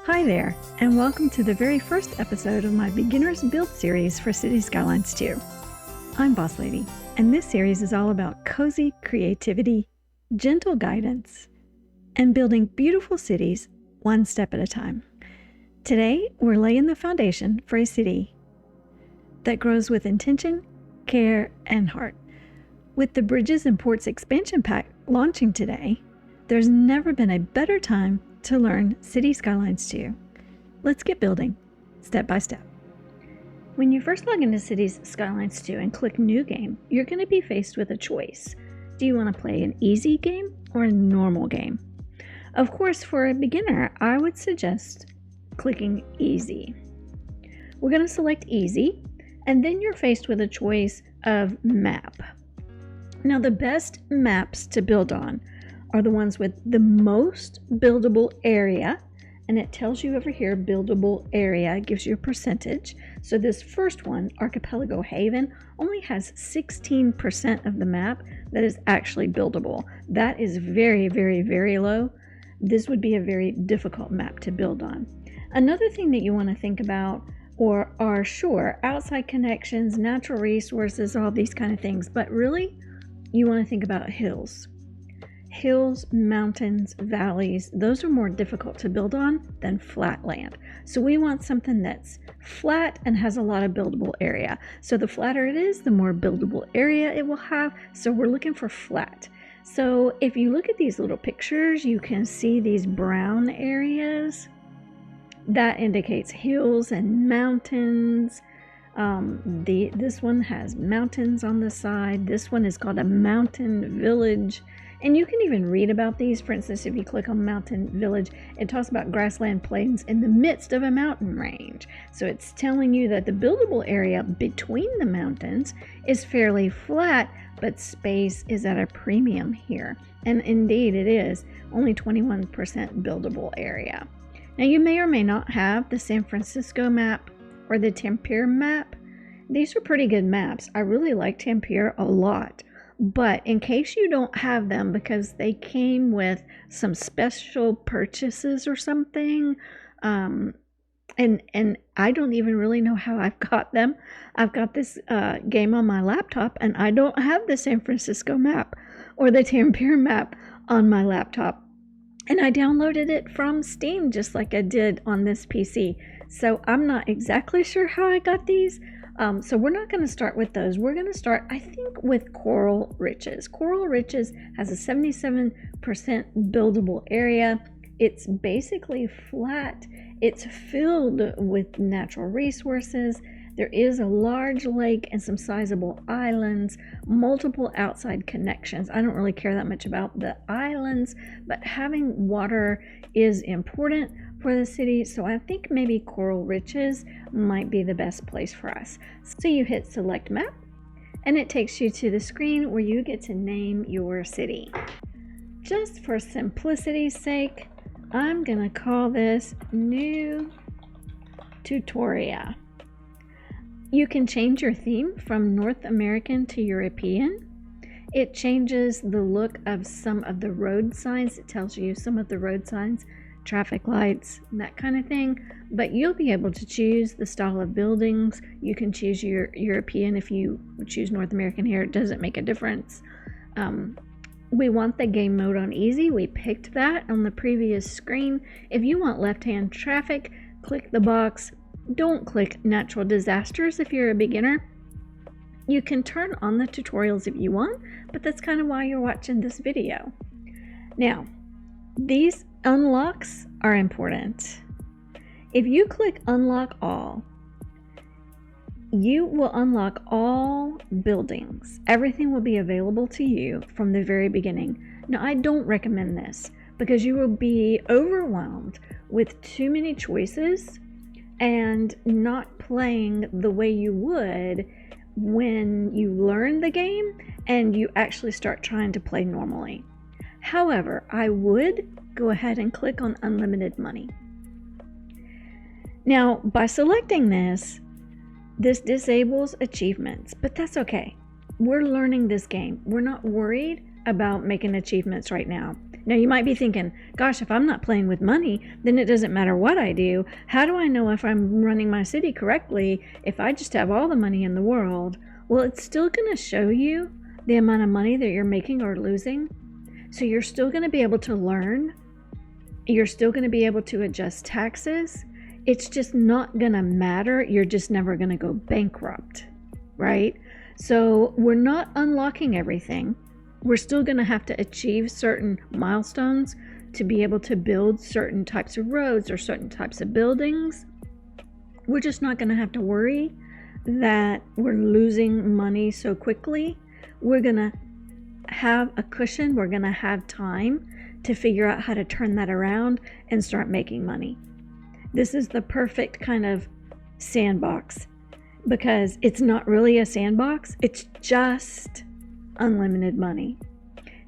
Hi there, and welcome to the very first episode of my Beginner's Build series for Cities Skylines 2. I'm Boss Lady, and this series is all about cozy creativity, gentle guidance, and building beautiful cities one step at a time. Today, we're laying the foundation for a city that grows with intention, care, and heart. With the Bridges and Ports Expansion Pack launching today, there's never been a better time to learn Cities Skylines 2. Let's get building, step by step. When you first log into Cities Skylines 2 and click New Game, you're going to be faced with a choice. Do you want to play an easy game or a normal game? Of course, for a beginner, I would suggest clicking Easy. We're going to select Easy, and then you're faced with a choice of map. Now, the best maps to build on are the ones with the most buildable area, and it tells you over here buildable area, gives you a percentage. So this first one, Archipelago Haven, only has 16% of the map that is actually buildable. That is very, very, very low. This would be a very difficult map to build on. Another thing that you want to think about are sure, outside connections, natural resources, all these kind of things, but really you want to think about hills. Hills, mountains, valleys, those are more difficult to build on than flat land. So we want something that's flat and has a lot of buildable area. So the flatter it is, the more buildable area it will have. So we're looking for flat. So if you look at these little pictures, you can see these brown areas. That indicates hills and mountains. This one has mountains on the side. This one is called a mountain village. And you can even read about these. For instance, if you click on Mountain Village, it talks about grassland plains in the midst of a mountain range. So it's telling you that the buildable area between the mountains is fairly flat, but space is at a premium here. And indeed it is, only 21% buildable area. Now you may or may not have the San Francisco map or the Tampere map. These are pretty good maps. I really like Tampere a lot. But in case you don't have them because they came with some special purchases or something, and I don't even really know how I've got them. I've got this game on my laptop and I don't have the San Francisco map or the Tampere map on my laptop. And I downloaded it from Steam just like I did on this PC. So I'm not exactly sure how I got these. So we're not going to start with those. We're going to start, I think, with Coral Riches. Coral Riches has a 77% buildable area. It's basically flat. It's filled with natural resources. There is a large lake and some sizable islands, multiple outside connections. I don't really care that much about the islands, but having water is important for the city, so I think maybe Coral Riches might be the best place for us. So you hit select map and it takes you to the screen where you get to name your city. Just for simplicity's sake, I'm gonna call this New Tutoria. You can change your theme from North American to European. It changes the look of some of the road signs. It tells you some of the road signs, traffic lights, that kind of thing, but you'll be able to choose the style of buildings. You can choose your European. If you choose North American here, it doesn't make a difference. We want the game mode on easy. We picked that on the previous screen. If you want left-hand traffic, click the box. Don't click natural disasters if you're a beginner. You can turn on the tutorials if you want, but that's kind of why you're watching this video. Now, these unlocks are important. If you click unlock all, you will unlock all buildings. Everything will be available to you from the very beginning. Now, I don't recommend this because you will be overwhelmed with too many choices and not playing the way you would when you learn the game and you actually start trying to play normally. However, I would go ahead and click on unlimited money. Now, by selecting this disables achievements, but that's okay. We're learning this game. We're not worried about making achievements right now. Now you might be thinking, gosh, if I'm not playing with money, then it doesn't matter what I do. How do I know if I'm running my city correctly if I just have all the money in the world? Well, it's still going to show you the amount of money that you're making or losing. So you're still going to be able to learn. You're still going to be able to adjust taxes. It's just not going to matter. You're just never going to go bankrupt, right? So we're not unlocking everything. We're still going to have to achieve certain milestones to be able to build certain types of roads or certain types of buildings. We're just not going to have to worry that we're losing money so quickly. We're going to have a cushion. We're going to have time to figure out how to turn that around and start making money. This is the perfect kind of sandbox because it's not really a sandbox. It's just unlimited money.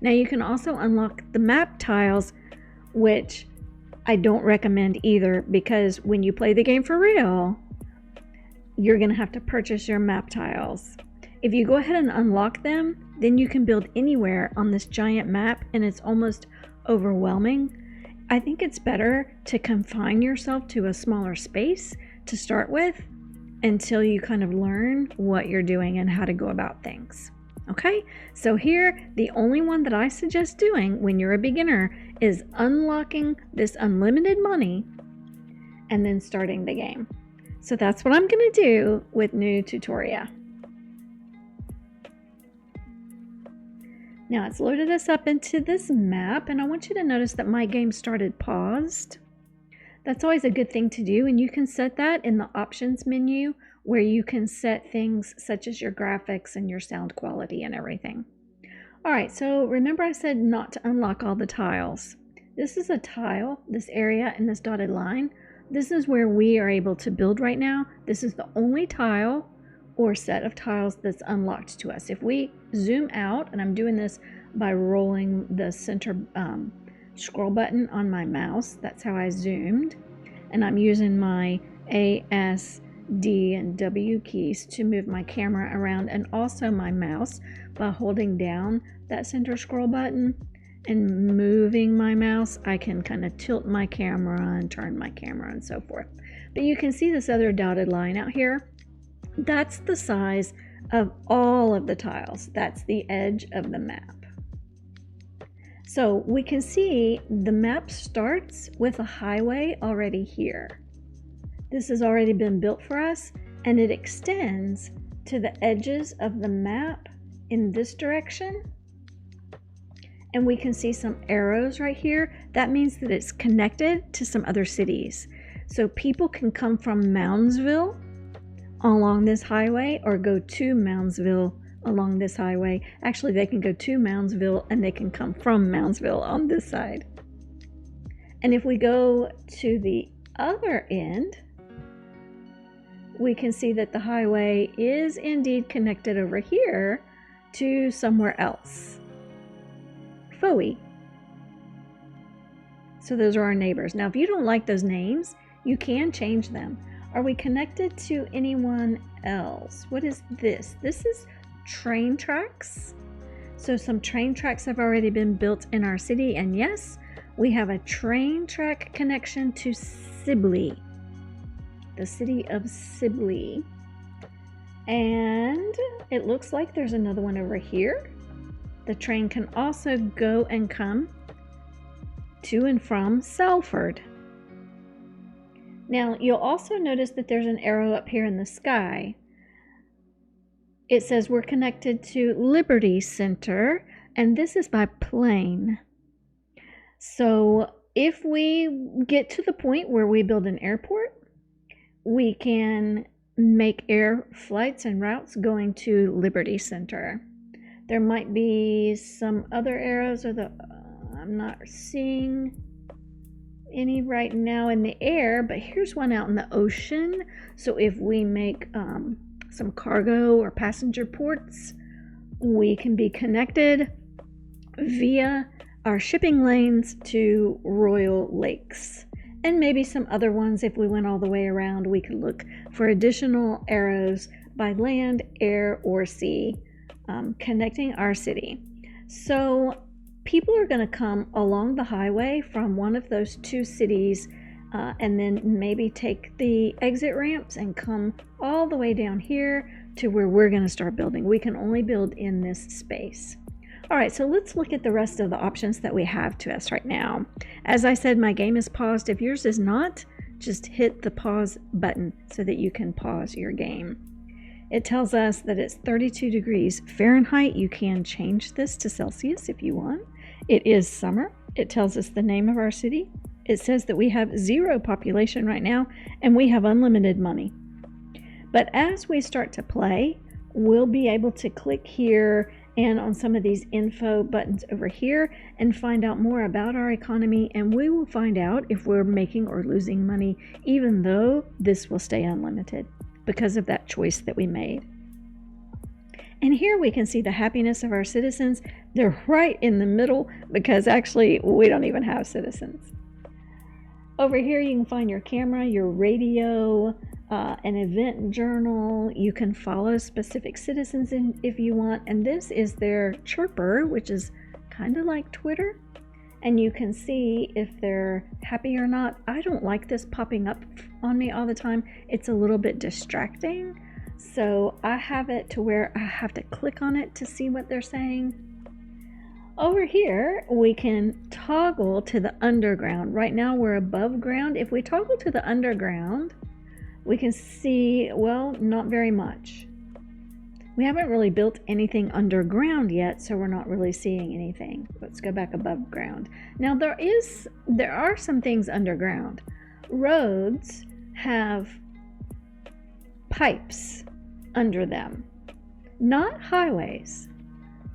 Now you can also unlock the map tiles, which I don't recommend either, because when you play the game for real, you're going to have to purchase your map tiles. If you go ahead and unlock them, then you can build anywhere on this giant map, and it's almost overwhelming. I think it's better to confine yourself to a smaller space to start with until you kind of learn what you're doing and how to go about things. Okay, so here, the only one that I suggest doing when you're a beginner is unlocking this unlimited money and then starting the game. So that's what I'm going to do with New Tutoria. Now it's loaded us up into this map, and I want you to notice that my game started paused. That's always a good thing to do, and you can set that in the options menu where you can set things such as your graphics and your sound quality and everything. All right, so remember I said not to unlock all the tiles. This is a tile, this area and this dotted line. This is where we are able to build right now. This is the only tile or set of tiles that's unlocked to us. If we zoom out, and I'm doing this by rolling the center scroll button on my mouse, that's how I zoomed, and I'm using my A, S, D, and W keys to move my camera around, and also my mouse by holding down that center scroll button and moving my mouse. I can kind of tilt my camera and turn my camera and so forth. But you can see this other dotted line out here. That's the size of all of the tiles. That's the edge of the map. So we can see the map starts with a highway already here. This has already been built for us, and it extends to the edges of the map in this direction. And we can see some arrows right here. That means that it's connected to some other cities. So people can come from Moundsville along this highway or go to Moundsville along this highway. Actually, they can go to Moundsville and they can come from Moundsville on this side. And if we go to the other end, we can see that the highway is indeed connected over here to somewhere else. Foey. So those are our neighbors. Now, if you don't like those names, you can change them. Are we connected to anyone else? What is this? This is train tracks. So some train tracks have already been built in our city, and yes, we have a train track connection to Sibley, the city of Sibley. And it looks like there's another one over here. The train can also go and come to and from Salford. Now, you'll also notice that there's an arrow up here in the sky. It says we're connected to Liberty Center, and this is by plane. So if we get to the point where we build an airport, we can make air flights and routes going to Liberty Center. There might be some other arrows, or I'm not seeing any right now in the air, but here's one out in the ocean. So if we make some cargo or passenger ports, we can be connected via our shipping lanes to Royal Lakes. And maybe some other ones, if we went all the way around, we could look for additional arrows by land, air, or sea connecting our city. So people are going to come along the highway from one of those two cities and then maybe take the exit ramps and come all the way down here to where we're going to start building. We can only build in this space. All right, so let's look at the rest of the options that we have to us right now. As I said, my game is paused. If yours is not, just hit the pause button so that you can pause your game. It tells us that it's 32 degrees Fahrenheit. You can change this to Celsius if you want. It is summer. It tells us the name of our city. It says that we have 0 population right now and we have unlimited money. But as we start to play, we'll be able to click here and on some of these info buttons over here and find out more about our economy, and we will find out if we're making or losing money, even though this will stay unlimited because of that choice that we made. And here we can see the happiness of our citizens. They're right in the middle because actually we don't even have citizens. Over here you can find your camera, your radio, an event journal. You can follow specific citizens if you want, and this is their chirper, which is kind of like Twitter, and you can see if they're happy or not. I don't like this popping up on me all the time. It's a little bit distracting, so I have it to where I have to click on it to see what they're saying. Over here we can toggle to the underground. Right now we're above ground. If we toggle to the underground, we can see, well, not very much. We haven't really built anything underground yet, so we're not really seeing anything. Let's go back above ground. Now there are some things underground. Roads have pipes under them, not highways,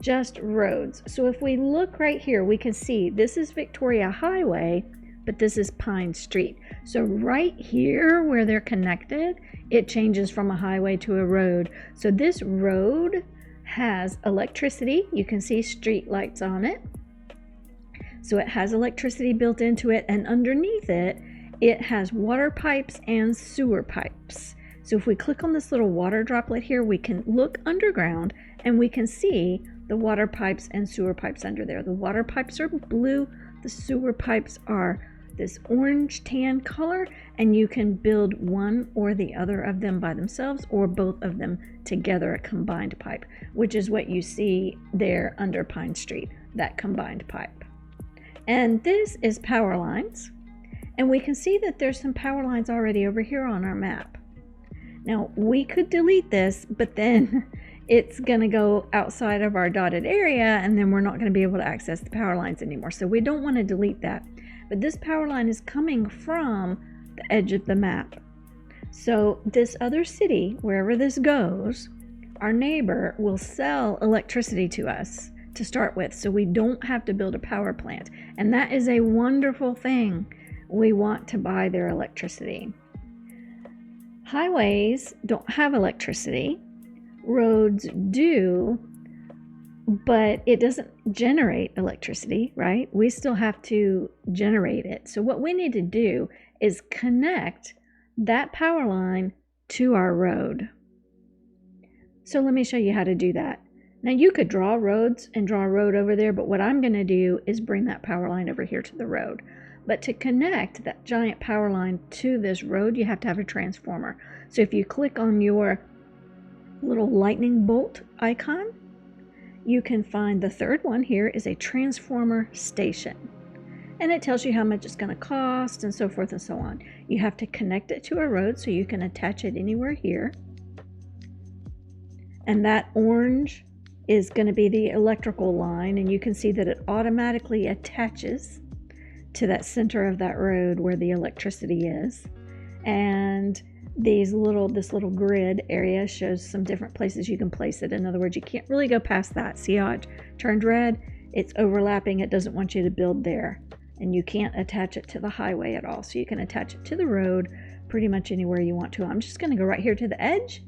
just roads. So if we look right here, we can see this is Victoria Highway, but this is Pine Street. So right here where they're connected, it changes from a highway to a road. So this road has electricity. You can see street lights on it. So it has electricity built into it, and underneath it, it has water pipes and sewer pipes. So if we click on this little water droplet here, we can look underground and we can see the water pipes and sewer pipes under there. The water pipes are blue, the sewer pipes are this orange tan color, and you can build one or the other of them by themselves or both of them together, a combined pipe, which is what you see there under Pine Street, that combined pipe. And this is power lines, and we can see that there's some power lines already over here on our map. Now we could delete this, but then it's going to go outside of our dotted area, and then we're not going to be able to access the power lines anymore. So we don't want to delete that. But this power line is coming from the edge of the map. So this other city, wherever this goes, our neighbor will sell electricity to us to start with, so we don't have to build a power plant. And that is a wonderful thing. We want to buy their electricity. Highways don't have electricity. Roads do, but it doesn't generate electricity, right? We still have to generate it. So what we need to do is connect that power line to our road. So let me show you how to do that. Now you could draw roads and draw a road over there, but what I'm going to do is bring that power line over here to the road. But to connect that giant power line to this road, you have to have a transformer. So if you click on your little lightning bolt icon, you can find the third one here is a transformer station. And it tells you how much it's going to cost and so forth and so on. You have to connect it to a road, so you can attach it anywhere here. And that orange is going to be the electrical line, and you can see that it automatically attaches to that center of that road where the electricity is. And this little grid area shows some different places you can place it. In other words, you can't really go past that. See how it turned red? It's overlapping. It doesn't want you to build there. And you can't attach it to the highway at all. So you can attach it to the road pretty much anywhere you want to. I'm just going to go right here to the edge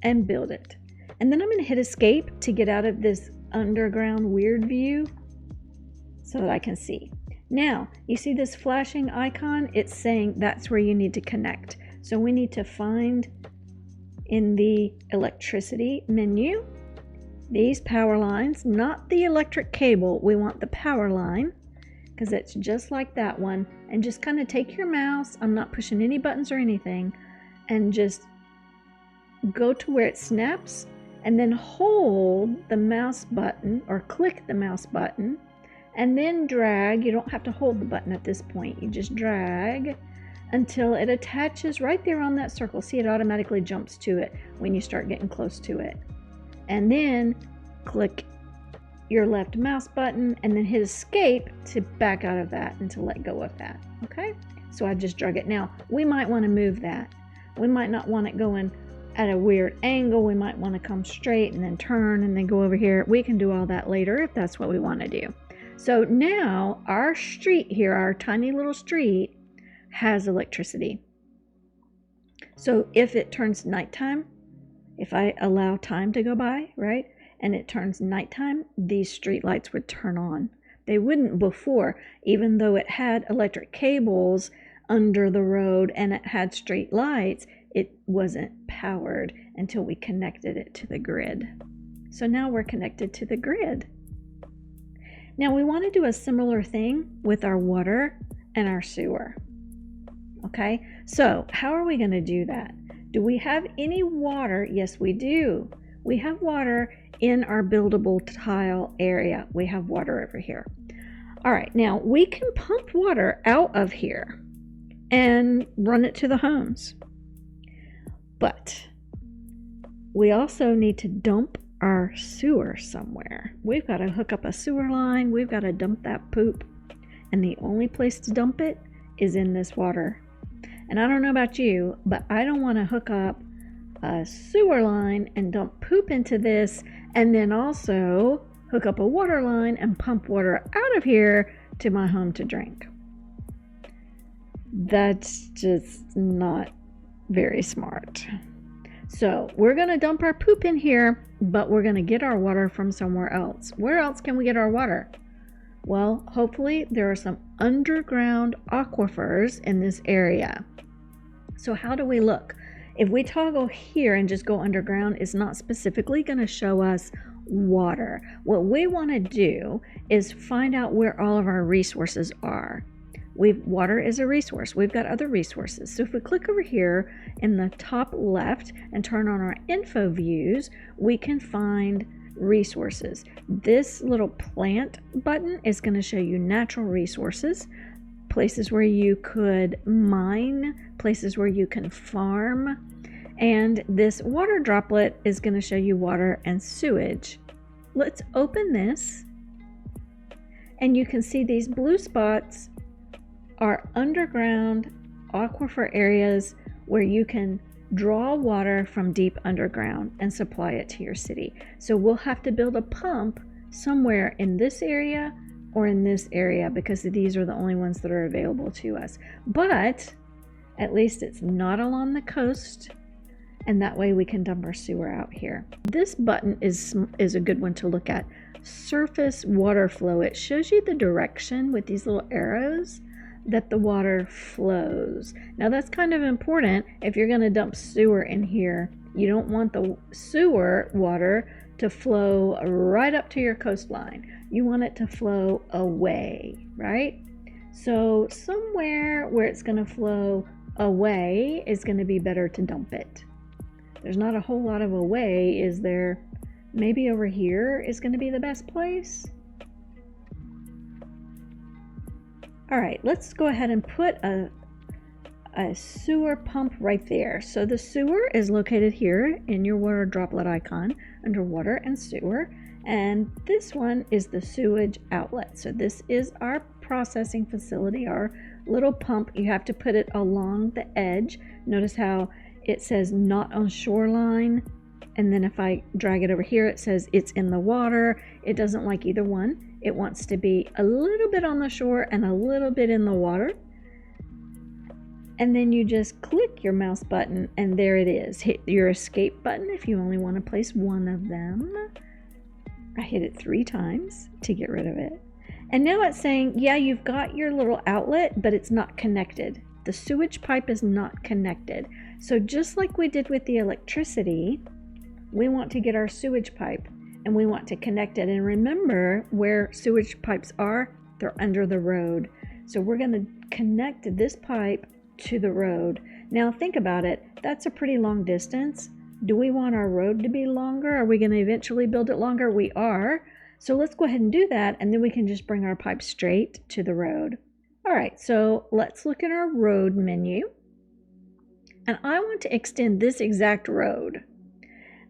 and build it. And then I'm going to hit escape to get out of this underground weird view so that I can see. Now, you see this flashing icon? It's saying that's where you need to connect. So we need to find in the electricity menu, these power lines, not the electric cable. We want the power line because it's just like that one. And just kind of take your mouse, I'm not pushing any buttons or anything, and just go to where it snaps and then hold the mouse button or click the mouse button and then drag. You don't have to hold the button at this point. You just drag until it attaches right there on that circle. See, it automatically jumps to it when you start getting close to it. And then click your left mouse button and then hit escape to back out of that and to let go of that. Okay, so I just drag it. Now we might want to move that. We might not want it going at a weird angle. We might want to come straight and then turn and then go over here. We can do all that later if that's what we want to do. So now our street here, our tiny little street, has electricity. So if it turns nighttime, if I allow time to go by, right, and it turns nighttime, these street lights would turn on. They wouldn't before, even though it had electric cables under the road and it had street lights, it wasn't powered until we connected it to the grid. So now we're connected to the grid. Now we want to do a similar thing with our water and our sewer. Okay, so how are we going to do that? Do we have any water? Yes, we do. We have water in our buildable tile area. We have water over here. All right, now we can pump water out of here and run it to the homes. But we also need to dump our sewer somewhere. We've got to hook up a sewer line. We've got to dump that poop. And the only place to dump it is in this water. And I don't know about you, but I don't want to hook up a sewer line and dump poop into this and then also hook up a water line and pump water out of here to my home to drink. That's just not very smart. So we're going to dump our poop in here, but we're going to get our water from somewhere else. Where else can we get our water? Well, hopefully there are some underground aquifers in this area. So how do we look? If we toggle here and just go underground, it's not specifically going to show us water. What we want to do is find out where all of our resources are. Water is a resource. We've got other resources. So if we click over here in the top left and turn on our info views, we can find resources. This little plant button is going to show you natural resources, places where you could mine, places where you can farm, and this water droplet is going to show you water and sewage. Let's open this, and you can see these blue spots are underground aquifer areas where you can draw water from deep underground and supply it to your city. So we'll have to build a pump somewhere in this area or in this area because these are the only ones that are available to us. But at least it's not along the coast, and that way we can dump our sewer out here. This button is a good one to look at. Surface water flow. It shows you the direction with these little arrows that the water flows. Now that's kind of important if you're going to dump sewer in here. You don't want the sewer water to flow right up to your coastline. You want it to flow away, right? So somewhere where it's going to flow away is going to be better to dump it. There's not a whole lot of away, is there? Maybe over here is going to be the best place. All right, let's go ahead and put a sewer pump right there. So the sewer is located here in your water droplet icon under water and sewer. And this one is the sewage outlet. So this is our processing facility, our little pump. You have to put it along the edge. Notice how it says not on shoreline. And then if I drag it over here, it says it's in the water. It doesn't like either one. It wants to be a little bit on the shore and a little bit in the water. And then you just click your mouse button and there it is. Hit your escape button if you only want to place one of them. I hit it 3 times to get rid of it. And now it's saying, yeah, you've got your little outlet, but it's not connected. The sewage pipe is not connected. So just like we did with the electricity, we want to get our sewage pipe. and we want to connect it. And remember where sewage pipes are? They're under the road. So we're going to connect this pipe to the road. Now think about it. That's a pretty long distance. Do we want our road to be longer? Are we going to eventually build it longer? We are. So let's go ahead and do that, and then we can just bring our pipe straight to the road. All right, so let's look at our road menu. And I want to extend this exact road.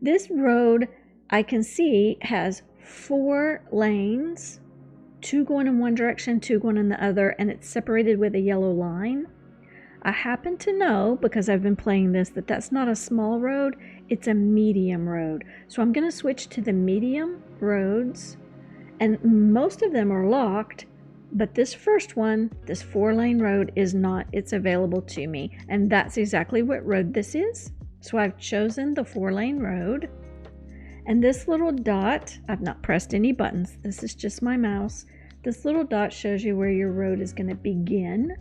This road, I can see, has 4 lanes, 2 going in one direction, 2 going in the other, and it's separated with a yellow line. I happen to know, because I've been playing this, that that's not a small road, it's a medium road. So I'm going to switch to the medium roads, and most of them are locked, but this first one, this 4-lane road, is not. It's available to me, and that's exactly what road this is. So I've chosen the 4-lane road, and this little dot, I've not pressed any buttons, this is just my mouse. This little dot shows you where your road is going to begin.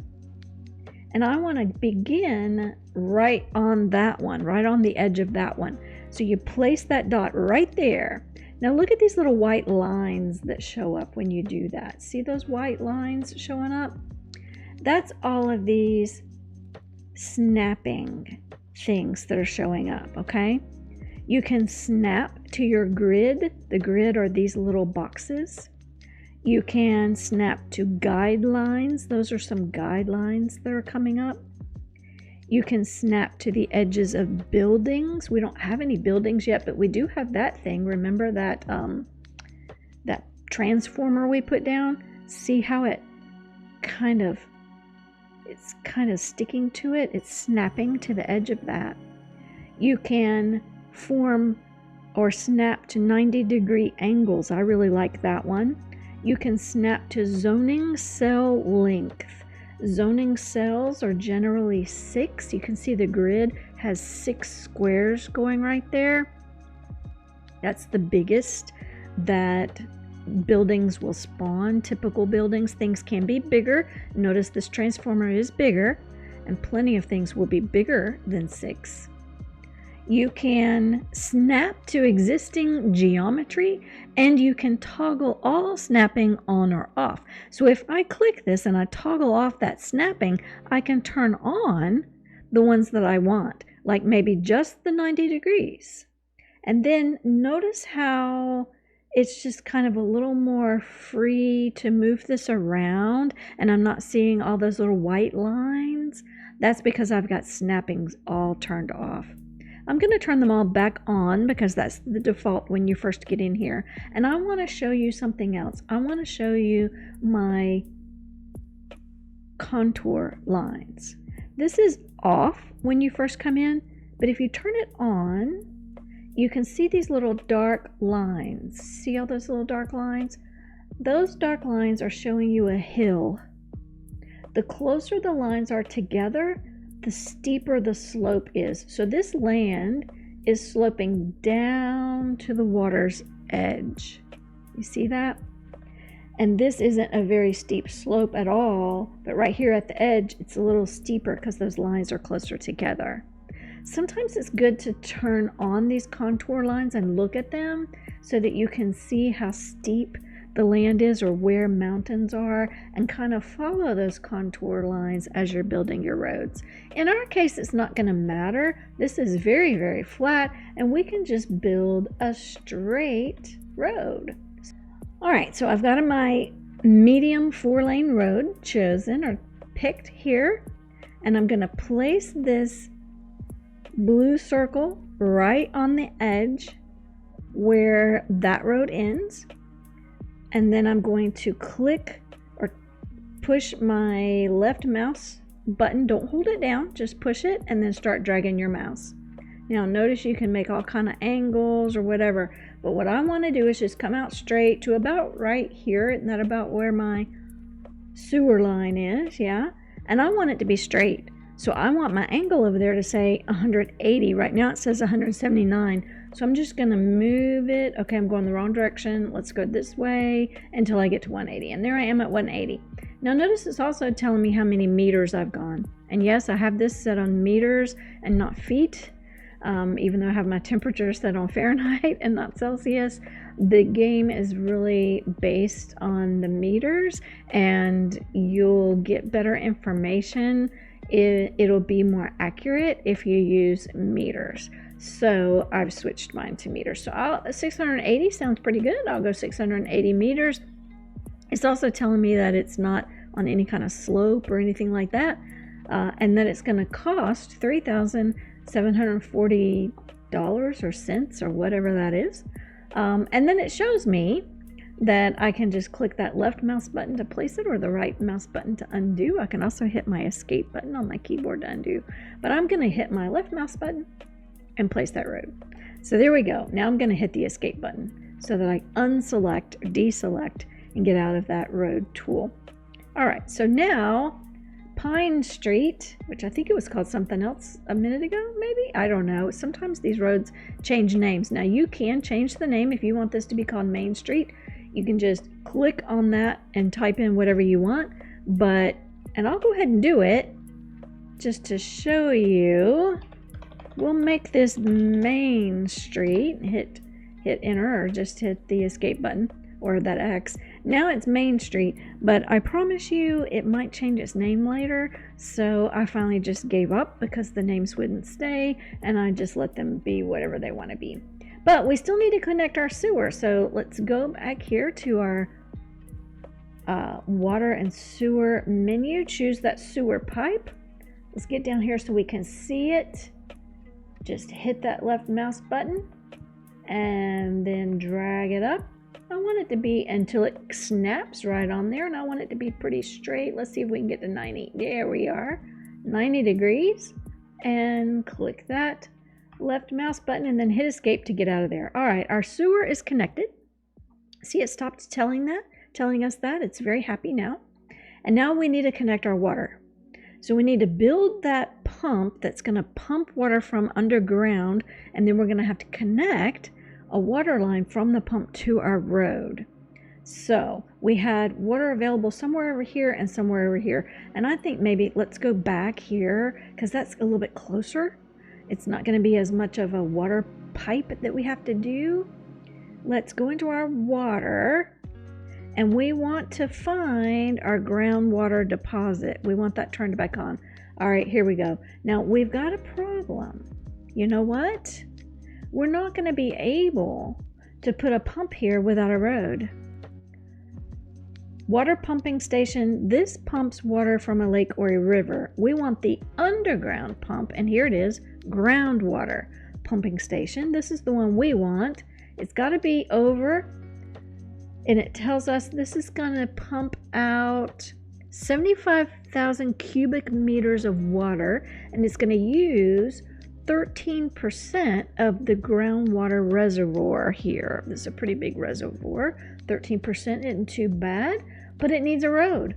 And I want to begin right on that one, right on the edge of that one. So you place that dot right there. Now look at these little white lines that show up when you do that. See those white lines showing up? That's all of these snapping things that are showing up, okay? You can snap to your grid. The grid are these little boxes. You can snap to guidelines. Those are some guidelines that are coming up. You can snap to the edges of buildings. We don't have any buildings yet, but we do have that thing. Remember that that transformer we put down? See how it's kind of sticking to it. It's snapping to the edge of that. You can form or snap to 90-degree angles. I really like that one. You can snap to zoning cell length. Zoning cells are generally 6. You can see the grid has 6 squares going right there. That's the biggest that buildings will spawn. Typical buildings, things can be bigger. Notice this transformer is bigger, and plenty of things will be bigger than 6. You can snap to existing geometry, and you can toggle all snapping on or off. So if I click this and I toggle off that snapping, I can turn on the ones that I want, like maybe just the 90 degrees. And then notice how it's just kind of a little more free to move this around, and I'm not seeing all those little white lines. That's because I've got snappings all turned off. I'm going to turn them all back on because that's the default when you first get in here. And I want to show you something else. I want to show you my contour lines. This is off when you first come in, but if you turn it on, you can see these little dark lines. See all those little dark lines? Those dark lines are showing you a hill. The closer the lines are together, the steeper the slope is. So this land is sloping down to the water's edge. You see that? And this isn't a very steep slope at all, but right here at the edge, it's a little steeper because those lines are closer together. Sometimes it's good to turn on these contour lines and look at them so that you can see how steep the land is or where mountains are, and kind of follow those contour lines as you're building your roads. In our case, it's not going to matter. This is very, very flat, and we can just build a straight road. All right, so I've got my medium 4-lane road chosen or picked here, and I'm going to place this blue circle right on the edge where that road ends. And then I'm going to click or push my left mouse button. Don't hold it down, just push it and then start dragging your mouse. Now notice you can make all kind of angles or whatever, but what I want to do is just come out straight to about right here. Isn't that about where my sewer line is? Yeah. And I want it to be straight. So I want my angle over there to say 180. Right now it says 179. So I'm just going to move it. Okay, I'm going the wrong direction. Let's go this way until I get to 180. And there I am at 180. Now notice it's also telling me how many meters I've gone. And yes, I have this set on meters and not feet. Even though I have my temperature set on Fahrenheit and not Celsius, the game is really based on the meters, and you'll get better information. It'll be more accurate if you use meters. So I've switched mine to meters. So 680 sounds pretty good. I'll go 680 meters. It's also telling me that it's not on any kind of slope or anything like that, and that it's going to cost $3,740 or cents or whatever that is. And then it shows me that I can just click that left mouse button to place it or the right mouse button to undo. I can also hit my escape button on my keyboard to undo, but I'm going to hit my left mouse button and place that road. So there we go. Now I'm going to hit the escape button so that I unselect or deselect and get out of that road tool. All right, so now Pine Street, which I think it was called something else a minute ago, maybe? I don't know. Sometimes these roads change names. Now you can change the name if you want this to be called Main Street. You can just click on that and type in whatever you want, and I'll go ahead and do it just to show you. We'll make this Main Street. Hit enter or just hit the escape button or that X. Now it's Main Street, but I promise you it might change its name later. So I finally just gave up because the names wouldn't stay, and I just let them be whatever they want to be. But we still need to connect our sewer. So let's go back here to our water and sewer menu. Choose that sewer pipe. Let's get down here so we can see it. Just hit that left mouse button and then drag it up. I want it to be until it snaps right on there, and I want it to be pretty straight. Let's see if we can get to 90. There we are, 90 degrees, and click that left mouse button and then hit escape to get out of there. All right, our sewer is connected. See, it stopped telling us that. It's very happy now. And now we need to connect our water. So we need to build that pump that's going to pump water from underground, and then we're going to have to connect a water line from the pump to our road. So we had water available somewhere over here and somewhere over here, and I think maybe let's go back here because that's a little bit closer. It's not going to be as much of a water pipe that we have to do. Let's go into our water, and we want to find our groundwater deposit. We want that turned back on. All right, here we go. Now we've got a problem. You know what? We're not going to be able to put a pump here without a road. Water pumping station. This pumps water from a lake or a river. We want the underground pump, and here it is, groundwater pumping station. This is the one we want. It's got to be over, and it tells us this is going to pump out 75,000 cubic meters of water, and it's going to use 13% of the groundwater reservoir here. This is a pretty big reservoir. 13% isn't too bad, but it needs a road.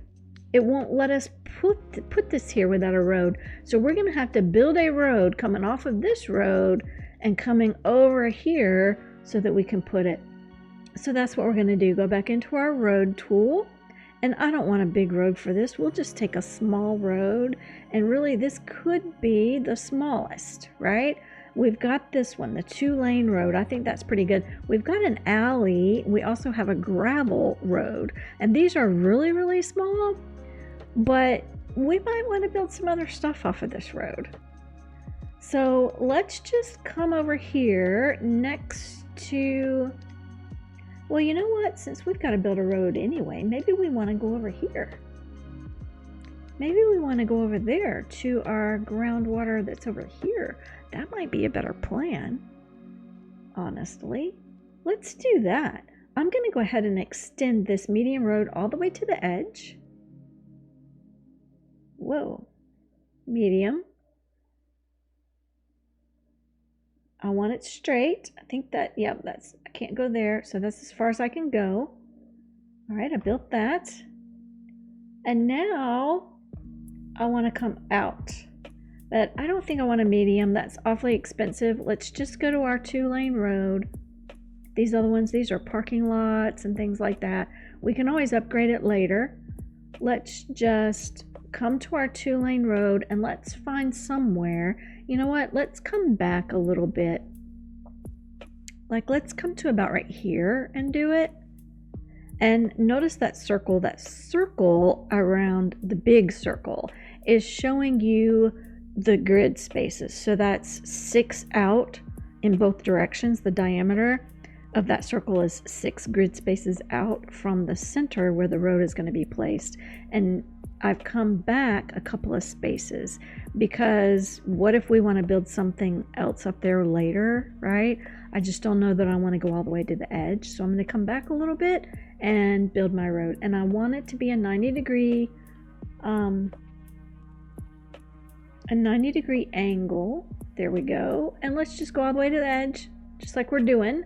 It won't let us put this here without a road. So we're going to have to build a road coming off of this road and coming over here so that we can put it. So that's what we're going to do. Go back into our road tool. And I don't want a big road for this. We'll just take a small road. And really, this could be the smallest, right? We've got this one, the 2-lane road. I think that's pretty good. We've got an alley. We also have a gravel road. And these are really, really small. But we might want to build some other stuff off of this road. So let's just come over here next to... Well, you know what? Since we've got to build a road anyway, maybe we want to go over here. Maybe we want to go over there to our groundwater that's over here. That might be a better plan, honestly. Let's do that. I'm going to go ahead and extend this medium road all the way to the edge. Whoa. Medium. I want it straight. I think that, yeah, I can't go there. So that's as far as I can go. All right, I built that. And now I want to come out. But I don't think I want a medium. That's awfully expensive. Let's just go to our 2-lane road. These other ones, these are parking lots and things like that. We can always upgrade it later. Let's just come to our 2-lane road and let's find somewhere. You know what? Let's come back a little bit. Like, let's come to about right here and do it. And notice that circle around the big circle is showing you the grid spaces. So that's 6 out in both directions. The diameter of that circle is 6 grid spaces out from the center where the road is going to be placed. And I've come back a couple of spaces because what if we want to build something else up there later, right? I just don't know that I want to go all the way to the edge. So I'm going to come back a little bit and build my road. And I want it to be a 90-degree angle. There we go. And let's just go all the way to the edge, just like we're doing.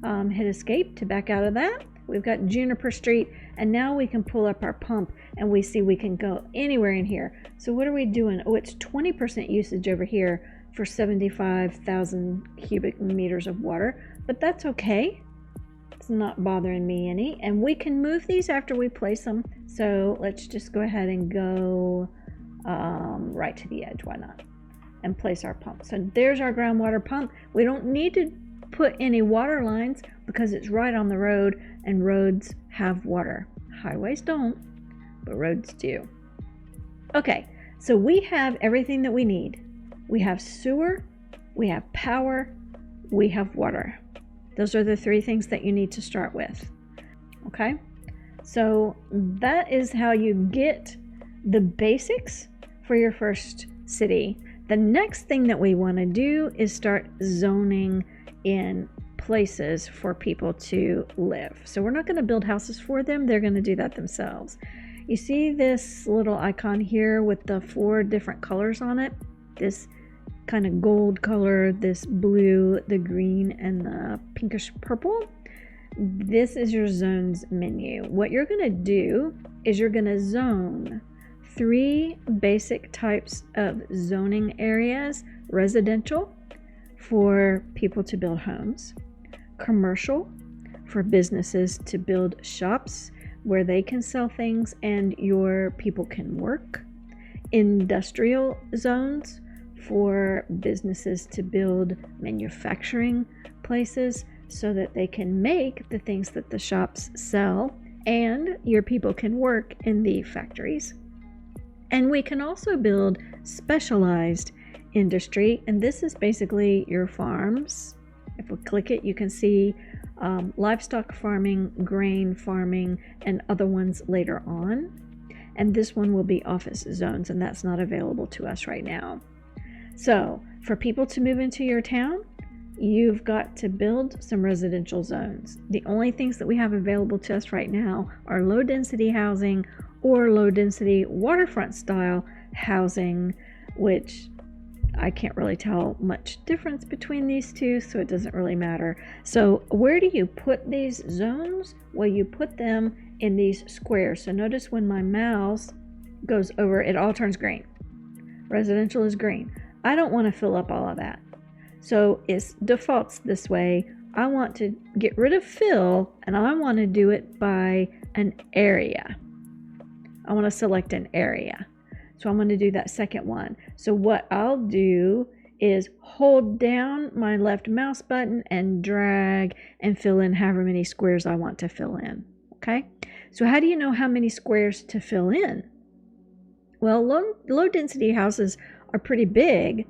Hit escape to back out of that. We've got Juniper Street, and now we can pull up our pump and we see we can go anywhere in here. So what are we doing? Oh, it's 20% usage over here for 75,000 cubic meters of water, but that's okay. It's not bothering me any, and we can move these after we place them. So let's just go ahead and go right to the edge. Why not? And place our pump. So there's our groundwater pump. We don't need to put any water lines because it's right on the road, and roads have water. Highways don't, but roads do. Okay, so we have everything that we need. We have sewer, we have power, we have water. Those are the 3 things that you need to start with. Okay, so that is how you get the basics for your first city. The next thing that we want to do is start zoning in places for people to live. So we're not going to build houses for them. They're going to do that themselves. You see this little icon here with the 4 different colors on it? This kind of gold color, this blue, the green, and the pinkish purple. This is your zones menu. What you're going to do is you're going to zone 3 basic types of zoning areas: residential, for people to build homes; commercial, for businesses to build shops where they can sell things and your people can work; industrial zones, for businesses to build manufacturing places so that they can make the things that the shops sell and your people can work in the factories. And we can also build specialized industry, and this is basically your farms. If we click it, you can see livestock farming, grain farming, and other ones later on. And this one will be office zones, and that's not available to us right now. So for people to move into your town, you've got to build some residential zones. The only things that we have available to us right now are low density housing or low density waterfront style housing, which I can't really tell much difference between these two, so it doesn't really matter. So where do you put these zones? Well, you put them in these squares. So notice when my mouse goes over, it all turns green. Residential is green. I don't want to fill up all of that. So it defaults this way. I want to get rid of fill, and I want to do it by an area. I want to select an area. So I'm going to do that second one. So what I'll do is hold down my left mouse button and drag and fill in however many squares I want to fill in. Okay? So how do you know how many squares to fill in? Well, low density houses are pretty big.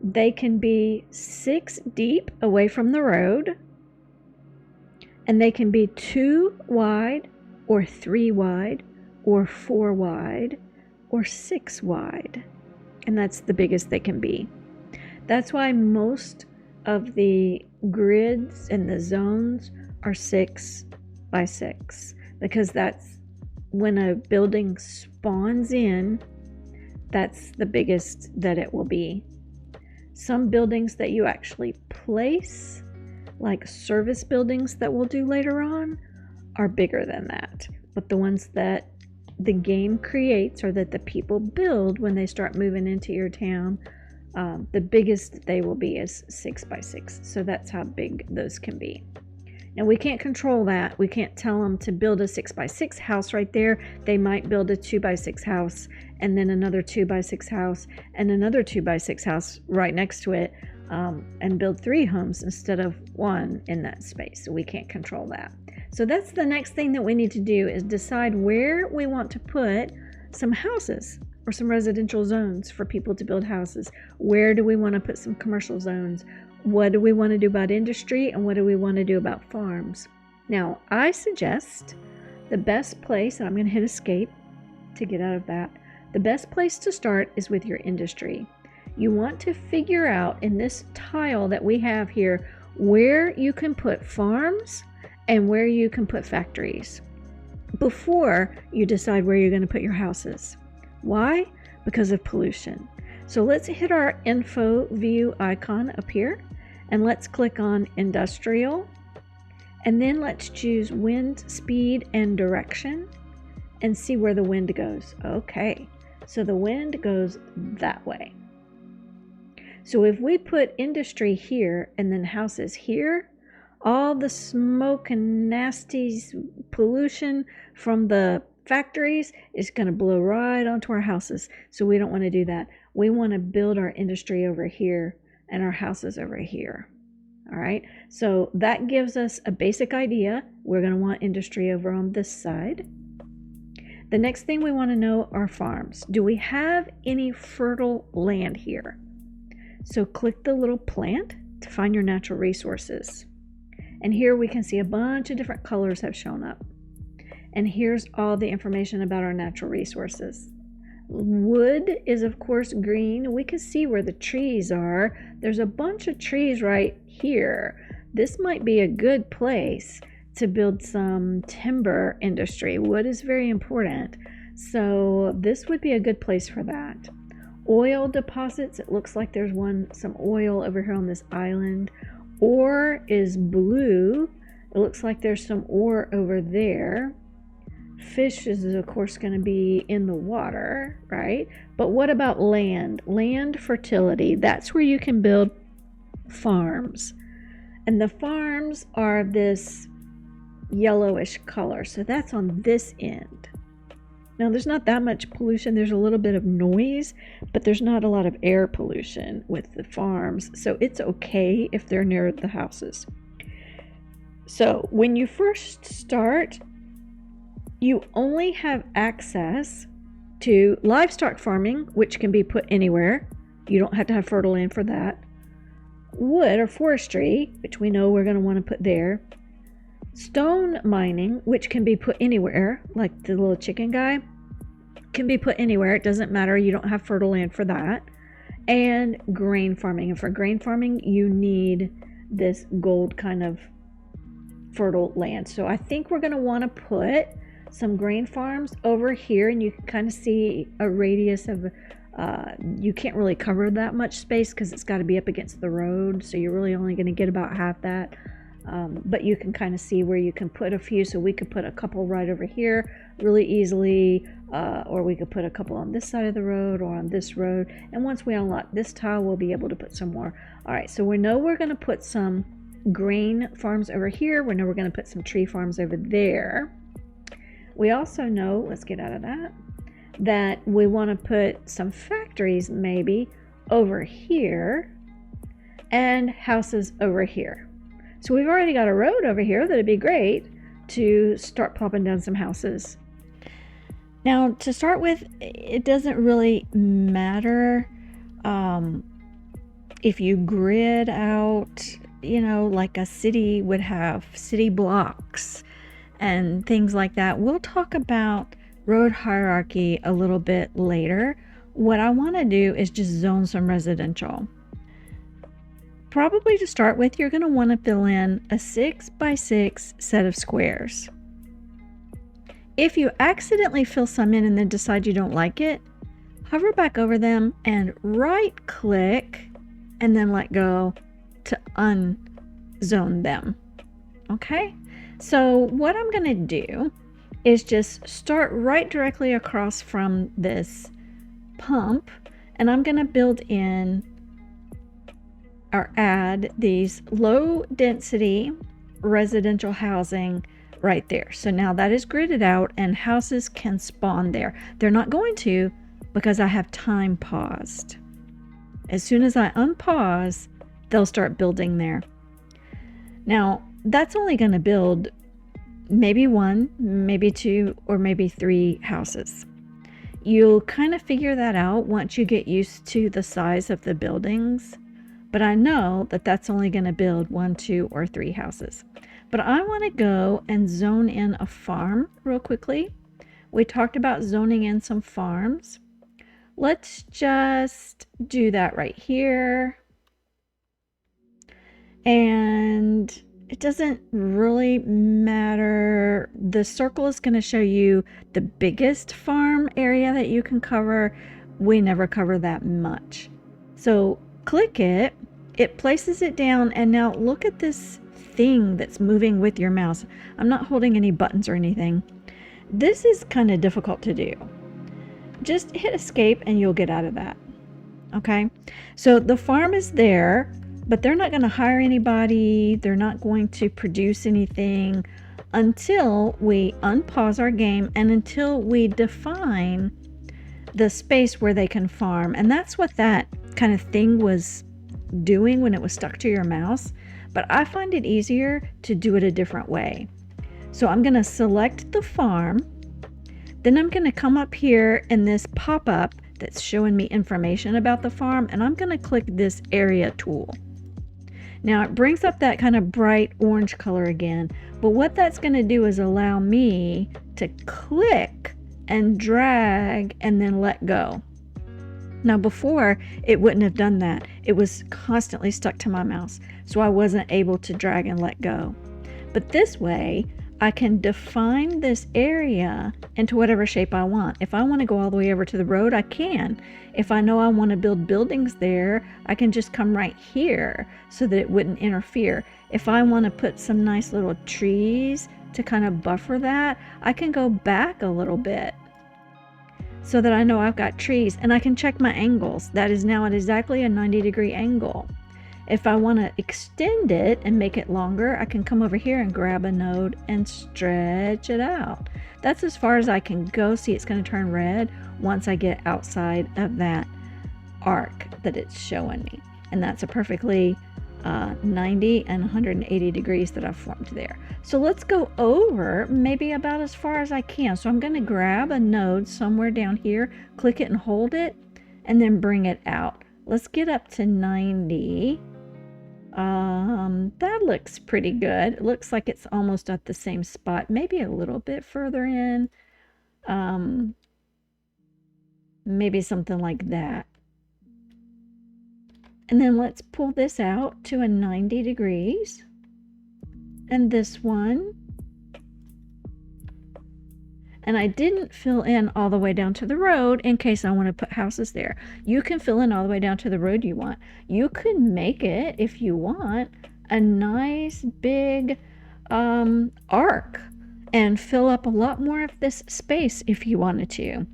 They can be 6 deep away from the road, and they can be 2 wide or 3 wide or 4 wide or 6 wide, and that's the biggest they can be. That's why most of the grids and the zones are 6 by 6, because that's when a building spawns in, that's the biggest that it will be. Some buildings that you actually place, like service buildings that we'll do later on, are bigger than that. But the ones that the game creates or that the people build when they start moving into your town, the biggest they will be is 6 by 6. So that's how big those can be. Now we can't control that. We can't tell them to build a 6x6 house right there. They might build a 2x6 house and then another 2x6 house and another 2x6 house right next to it, and build 3 homes instead of 1 in that space. So we can't control that. So that's the next thing that we need to do, is decide where we want to put some houses or some residential zones for people to build houses. Where do we want to put some commercial zones? What do we want to do about industry, and what do we want to do about farms? Now, I suggest the best place, and I'm going to hit escape to get out of that. The best place to start is with your industry. You want to figure out in this tile that we have here where you can put farms and where you can put factories before you decide where you're going to put your houses. Why? Because of pollution. So let's hit our info view icon up here, and let's click on industrial, and then let's choose wind speed and direction and see where the wind goes. Okay, so the wind goes that way. So if we put industry here and then houses here, all the smoke and nasty pollution from the factories is going to blow right onto our houses. So we don't want to do that. We want to build our industry over here and our houses over here. All right, so that gives us a basic idea. We're going to want industry over on this side. The next thing we want to know are farms. Do we have any fertile land here? So click the little plant to find your natural resources. And here we can see a bunch of different colors have shown up. And here's all the information about our natural resources. Wood is of course green. We can see where the trees are. There's a bunch of trees right here. This might be a good place to build some timber industry. Wood is very important. So this would be a good place for that. Oil deposits, it looks like there's some oil over here on this island. Ore is blue. It looks like there's some ore over there. Fish is of course going to be in the water, right? But what about land? Land fertility, that's where you can build farms. And the farms are this yellowish color, so that's on this end. Now there's not that much pollution. There's a little bit of noise, but there's not a lot of air pollution with the farms, so it's okay if they're near the houses. So when you first start, you only have access to livestock farming, which can be put anywhere. You don't have to have fertile land for that. Wood or forestry, which we know we're going to want to put there. Stone mining, which can be put anywhere, like the little chicken guy, can be put anywhere. It doesn't matter. You don't have fertile land for that. And grain farming. And for grain farming, you need this gold kind of fertile land. So I think we're going to want to put some grain farms over here, and you can kind of see a radius of, you can't really cover that much space because it's got to be up against the road. So you're really only going to get about half that. But you can kind of see where you can put a few. So we could put a couple right over here really easily, or we could put a couple on this side of the road or on this road. And once we unlock this tile, we'll be able to put some more. All right, so we know we're going to put some grain farms over here. We know we're going to put some tree farms over there. We also know, let's get out of that, that we want to put some factories maybe over here and houses over here. So we've already got a road over here that'd be great to start popping down some houses. Now, to start with, it doesn't really matter if you grid out, like a city would have city blocks and things like that. We'll talk about road hierarchy a little bit later. What I want to do is just zone some residential. Probably to start with, you're going to want to fill in a 6x6 set of squares. If you accidentally fill some in and then decide you don't like it, hover back over them and right click and then let go to unzone them. Okay? So what I'm going to do is just start right directly across from this pump, and I'm going to build in or add these low density residential housing right there. So now that is gridded out and houses can spawn there. They're not going to because I have time paused. As soon as I unpause, they'll start building there. Now, that's only going to build maybe 1, maybe 2, or maybe 3 houses. You'll kind of figure that out once you get used to the size of the buildings. But I know that that's only going to build 1, 2, or 3 houses. But I want to go and zone in a farm real quickly. We talked about zoning in some farms. Let's just do that right here. And it doesn't really matter. The circle is going to show you the biggest farm area that you can cover. We never cover that much. So click it, it places it down, and now look at this thing that's moving with your mouse. I'm not holding any buttons or anything. This is kind of difficult to do. Just hit escape and you'll get out of that. Okay, so the farm is there, but they're not going to hire anybody. They're not going to produce anything until we unpause our game and until we define the space where they can farm. And that's what that kind of thing was doing when it was stuck to your mouse. But I find it easier to do it a different way. So I'm going to select the farm. Then I'm going to come up here in this pop-up that's showing me information about the farm, and I'm going to click this area tool. Now it brings up that kind of bright orange color again, but what that's going to do is allow me to click and drag and then let go. Now before, it wouldn't have done that. It was constantly stuck to my mouse, so I wasn't able to drag and let go. But this way, I can define this area into whatever shape I want. If I want to go all the way over to the road, I can. If I know I want to build buildings there, I can just come right here so that it wouldn't interfere. If I want to put some nice little trees to kind of buffer that, I can go back a little bit so that I know I've got trees, and I can check my angles. That is now at exactly a 90-degree angle. If I want to extend it and make it longer, I can come over here and grab a node and stretch it out. That's as far as I can go. See, it's going to turn red once I get outside of that arc that it's showing me. And that's a perfectly 90 and 180 degrees that I've formed there. So let's go over maybe about as far as I can. So I'm going to grab a node somewhere down here, click it and hold it, and then bring it out. Let's get up to 90. That looks pretty good. It looks like it's almost at the same spot, maybe a little bit further in. Maybe something like that. And then let's pull this out to a 90 degrees. And this one. And I didn't fill in all the way down to the road in case I want to put houses there. You can fill in all the way down to the road you want. You could make it, if you want, a nice big arc and fill up a lot more of this space if you wanted to.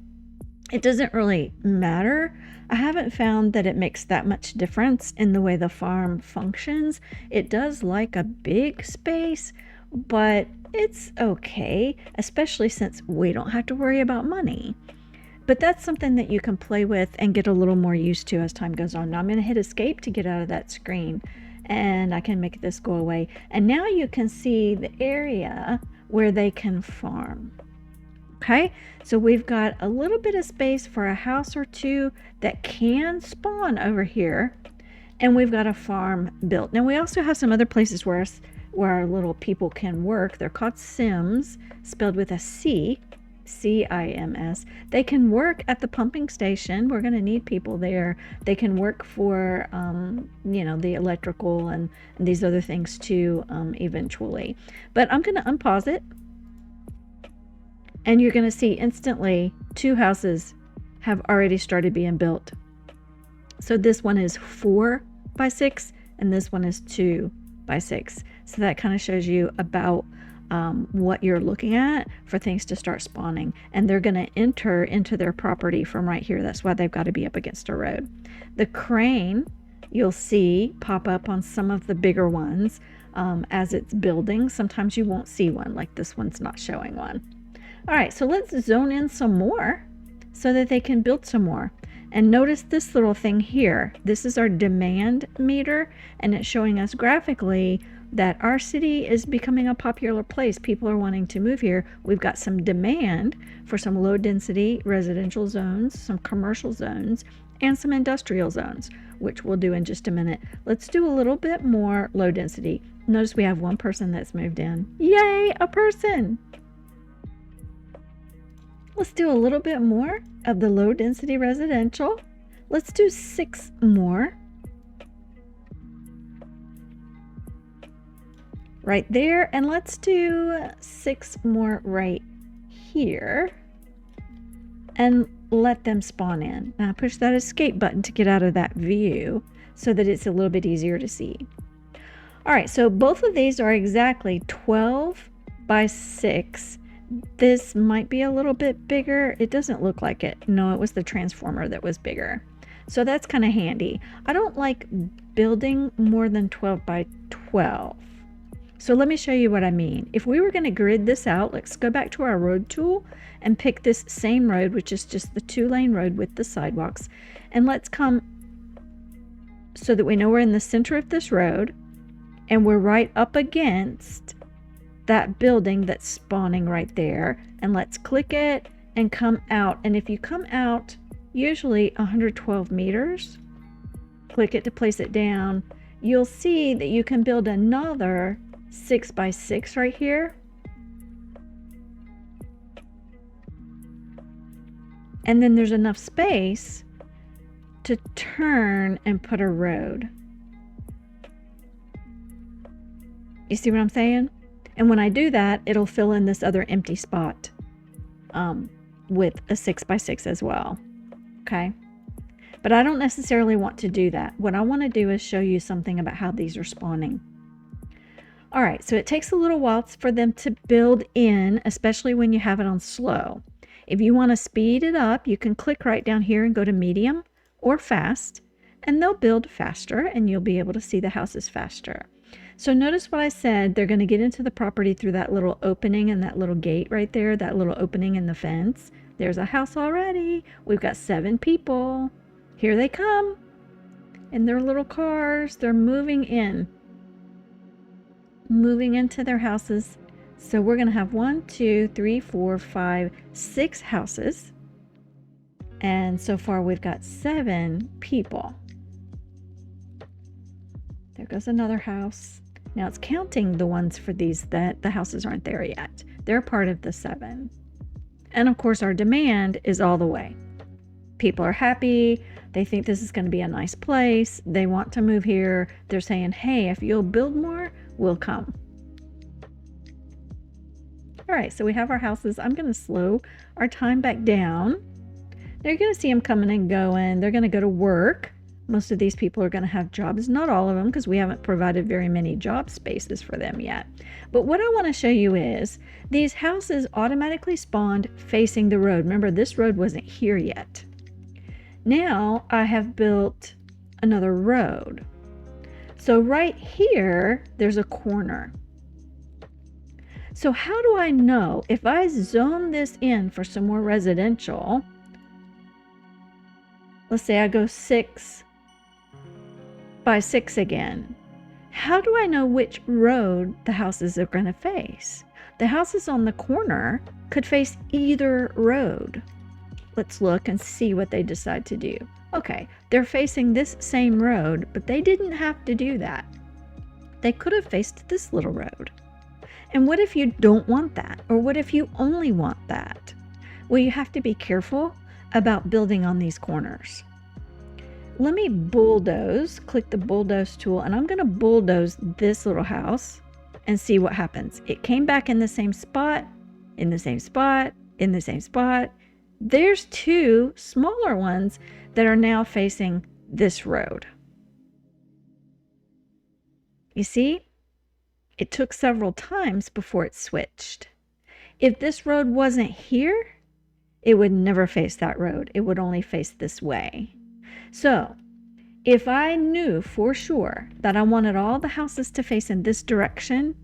It doesn't really matter. I haven't found that it makes that much difference in the way the farm functions. It does like a big space, but it's okay, especially since we don't have to worry about money. But that's something that you can play with and get a little more used to as time goes on. Now I'm going to hit escape to get out of that screen, and I can make this go away. And now you can see the area where they can farm. Okay, so we've got a little bit of space for a house or two that can spawn over here, and we've got a farm built. Now we also have some other places where our little people can work. They're called Sims, spelled with a C, C-I-M-S. They can work at the pumping station. We're going to need people there. They can work for, the electrical and these other things too, eventually. But I'm going to unpause it. And you're going to see instantly 2 houses have already started being built. So this one is 4 by 6 and this one is 2 by 6. So that kind of shows you about what you're looking at for things to start spawning. And they're going to enter into their property from right here. That's why they've got to be up against a road. The crane, you'll see pop up on some of the bigger ones. as it's building. Sometimes you won't see one, like this one's not showing one. All right, so let's zone in some more so that they can build some more. And notice this little thing here. This is our demand meter, and it's showing us graphically that our city is becoming a popular place. People are wanting to move here. We've got some demand for some low density residential zones, some commercial zones, and some industrial zones, which we'll do in just a minute. Let's do a little bit more low density. Notice we have one person that's moved in. Yay, a person! Let's do a little bit more of the low density residential. Let's do 6 more. Right there, and let's do 6 more right here and let them spawn in. Now push that escape button to get out of that view so that it's a little bit easier to see. All right, so both of these are exactly 12 by 6. This might be a little bit bigger. It doesn't look like it. No, it was the transformer that was bigger. So that's kind of handy. I don't like building more than 12 by 12. So let me show you what I mean. If we were going to grid this out, let's go back to our road tool and pick this same road, which is just the 2-lane road with the sidewalks. And let's come so that we know we're in the center of this road and we're right up against that building that's spawning right there. And let's click it and come out. And if you come out usually 112 meters, click it to place it down, you'll see that you can build another 6 by 6 right here. And then there's enough space to turn and put a road. You see what I'm saying? And when I do that, it'll fill in this other empty spot with a 6 by 6 as well. Okay. But I don't necessarily want to do that. What I want to do is show you something about how these are spawning. All right, so it takes a little while for them to build in, especially when you have it on slow. If you want to speed it up, you can click right down here and go to medium or fast, and they'll build faster and you'll be able to see the houses faster. So notice what I said, they're going to get into the property through that little opening and that little gate right there, that little opening in the fence. There's a house already. We've got 7 people. Here they come in their little cars. They're moving into their houses. So we're going to have 1, 2, 3, 4, 5, 6 houses. And so far we've got 7 people. There goes another house. Now it's counting the ones for these that the houses aren't there yet. They're part of the 7. And of course our demand is all the way. People are happy. They think this is going to be a nice place. They want to move here. They're saying, hey, if you'll build more, we'll come. All right, so we have our houses. I'm going to slow our time back down. They're going to see them coming and going. They're going to go to work. Most of these people are going to have jobs. Not all of them, because we haven't provided very many job spaces for them yet. But what I want to show you is these houses automatically spawned facing the road. Remember, this road wasn't here yet. Now I have built another road. So right here, there's a corner. So how do I know if I zone this in for some more residential? Let's say I go 6 by 6 again. How do I know which road the houses are going to face? The houses on the corner could face either road. Let's look and see what they decide to do. Okay, they're facing this same road, but they didn't have to do that. They could have faced this little road. And what if you don't want that? Or what if you only want that? Well, you have to be careful about building on these corners. Let me bulldoze, click the bulldoze tool, and I'm going to bulldoze this little house and see what happens. It came back in the same spot, in the same spot, in the same spot. There's 2 smaller ones that are now facing this road. You see? It took several times before it switched. If this road wasn't here, it would never face that road. It would only face this way. So If I knew for sure that I wanted all the houses to face in this direction,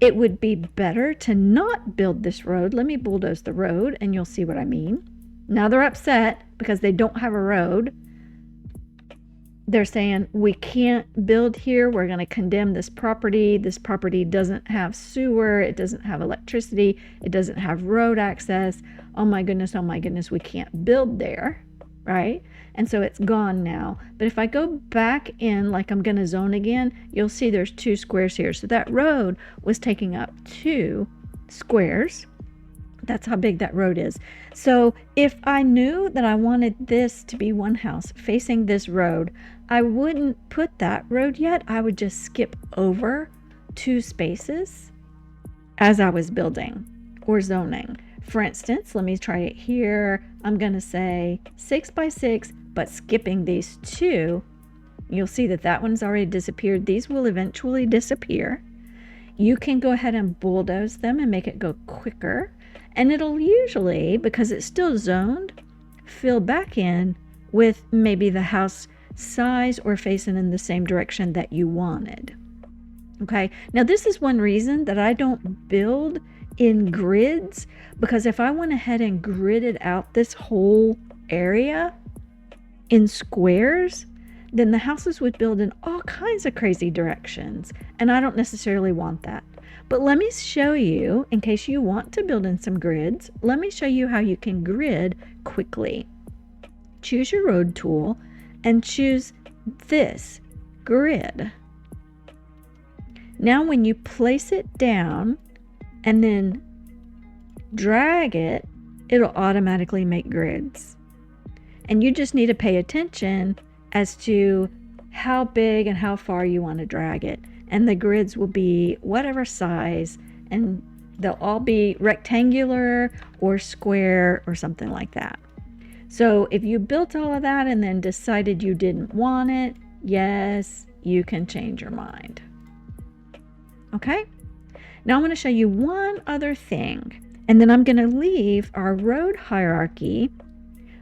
it would be better to not build this road. Let me bulldoze the road and you'll see what I mean. Now they're upset because they don't have a road. They're saying, we can't build here. We're going to condemn this property. This property doesn't have sewer. It doesn't have electricity. It doesn't have road access. Oh my goodness, we can't build there, right? And so it's gone now. But if I go back in, like I'm going to zone again, you'll see there's 2 squares here. So that road was taking up 2 squares. That's how big that road is. So if I knew that I wanted this to be one house facing this road, I wouldn't put that road yet. I would just skip over 2 spaces as I was building or zoning. For instance, let me try it here. I'm going to say 6 by 6, but skipping these 2. You'll see that that one's already disappeared. These will eventually disappear. You can go ahead and bulldoze them and make it go quicker. And it'll usually, because it's still zoned, fill back in with maybe the house size or facing in the same direction that you wanted. Okay, now this is one reason that I don't build in grids, because if I went ahead and gridded out this whole area in squares, then the houses would build in all kinds of crazy directions, and I don't necessarily want that. But let me show you, in case you want to build in some grids, let me show you how you can grid quickly. Choose your road tool and choose this grid. Now when you place it down and then drag it, it'll automatically make grids. And you just need to pay attention as to how big and how far you want to drag it. And the grids will be whatever size, and they'll all be rectangular or square or something like that. So if you built all of that and then decided you didn't want it, yes, you can change your mind. Okay? Now I'm going to show you one other thing, and then I'm going to leave our road hierarchy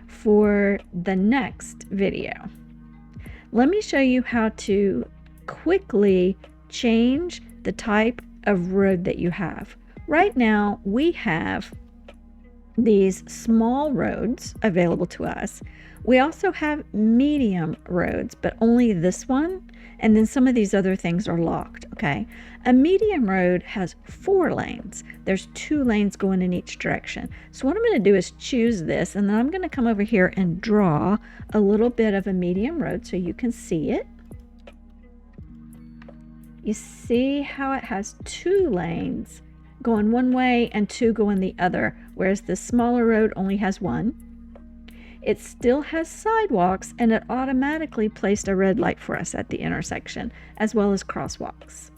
for the next video. Let me show you how to quickly change the type of road that you have. Right now, we have these small roads available to us. We also have medium roads, but only this one, and then some of these other things are locked, okay? A medium road has 4 lanes. There's 2 lanes going in each direction. So what I'm going to do is choose this, and then I'm going to come over here and draw a little bit of a medium road so you can see it. You see how it has 2 lanes going one way and 2 going the other, whereas the smaller road only has 1. It still has sidewalks, and it automatically placed a red light for us at the intersection, as well as crosswalks.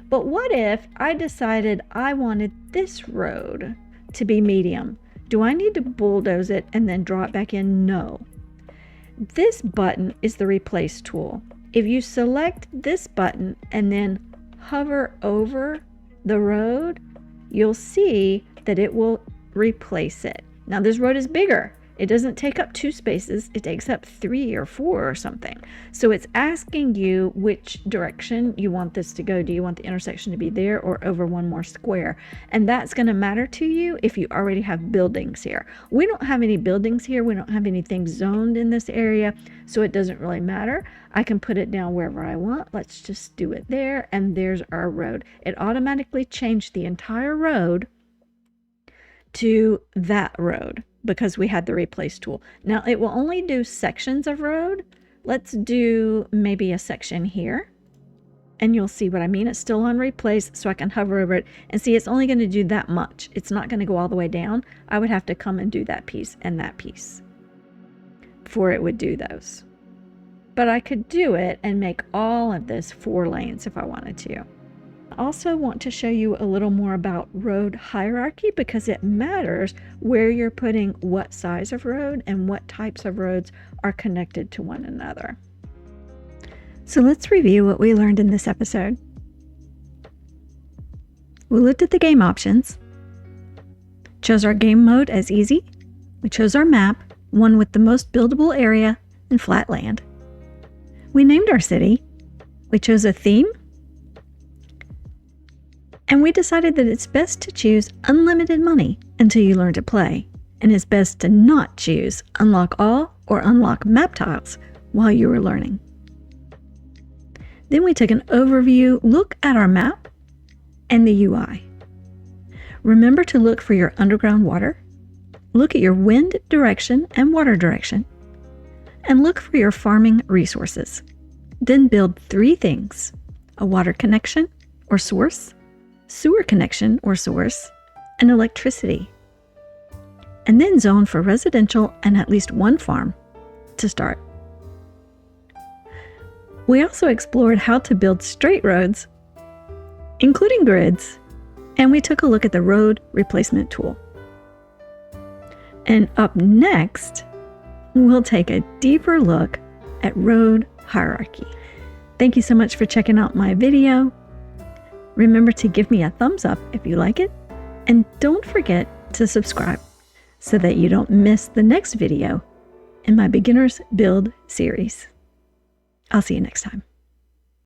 But what if I decided I wanted this road to be medium? Do I need to bulldoze it and then draw it back in? No. This button is the replace tool. If you select this button and then hover over the road, you'll see that it will replace it. Now this road is bigger. It doesn't take up 2 spaces, it takes up 3 or 4 or something. So it's asking you which direction you want this to go. Do you want the intersection to be there or over one more square? And that's going to matter to you if you already have buildings here. We don't have any buildings here. We don't have anything zoned in this area, so it doesn't really matter. I can put it down wherever I want. Let's just do it there, and there's our road. It automatically changed the entire road to that road because we had the replace tool. Now it will only do sections of road. Let's do maybe a section here, and you'll see what I mean. It's still on replace, so I can hover over it and see it's only going to do that much. It's not going to go all the way down. I would have to come and do that piece and that piece before it would do those. But I could do it and make all of this 4 lanes if I wanted to. I also want to show you a little more about road hierarchy because it matters where you're putting what size of road and what types of roads are connected to one another. So let's review what we learned in this episode. We looked at the game options, chose our game mode as easy, we chose our map, one with the most buildable area and flat land. We named our city, we chose a theme, and we decided that it's best to choose unlimited money until you learn to play, and it's best to not choose unlock all or unlock map tiles while you were learning. Then we took an overview look at our map and the UI. Remember to look for your underground water, look at your wind direction and water direction, and look for your farming resources. Then build 3 things: a water connection or source, sewer connection or source, and electricity. And then zone for residential and at least 1 farm to start. We also explored how to build straight roads, including grids, and we took a look at the road replacement tool. And up next, we'll take a deeper look at road hierarchy. Thank you so much for checking out my video. Remember to give me a thumbs up if you like it, and don't forget to subscribe so that you don't miss the next video in my Beginners Build series. I'll see you next time.